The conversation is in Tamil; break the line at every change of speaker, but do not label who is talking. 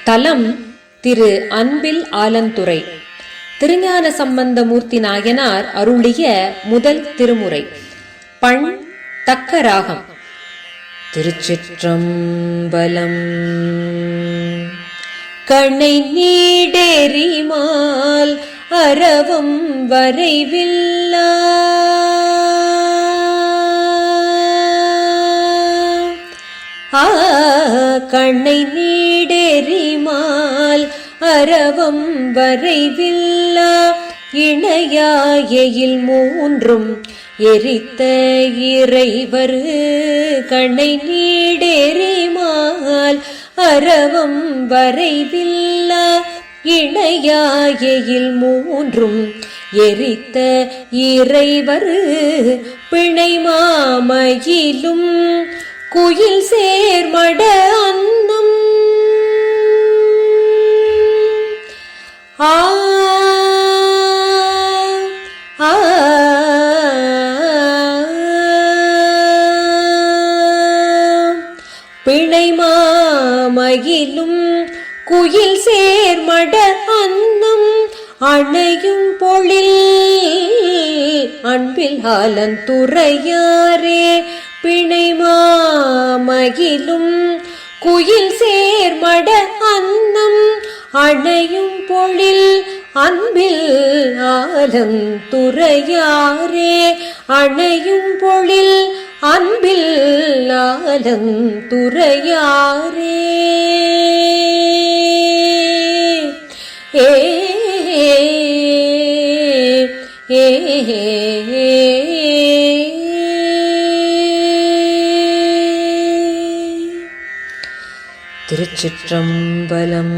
தலம் திரு அன்பில் ஆலந்துறை. திருஞான சம்பந்தமூர்த்தி நாயனார் அருளிய முதல் திருமுறை. பண் தக்க ராகம். திருச்சிற்றம்பலம். கண்ணை நீடேறிமால் அரவம் வரைவில்லா கண்ணை நீடேறிமால் அரவம் வரைவில்லா இணையாயில் மூன்றும் எரித்த இறைவர். கண்ணை நீடேறிமால் அரவம் வரைவில்லா இணையாயில் மூன்றும் எரித்த இறைவர். பிணை மாமயிலும் குயில் சேர்மட அன்னம் பிணை மாமயிலும் குயில் சேர்மட அன்னம் அணையும் பொழில் அன்பில் ஆலந்துறையாரே. பிணை மாமயிலும் குயில் சேர்மட அன்னம் அணையும் பொழில் அன்பில் ஆலந்துறையாரே. அணையும் பொழில் அன்பில் ஆலந்துறையாரே. ஏ ஏ திருச்சிற்றம்பலம்.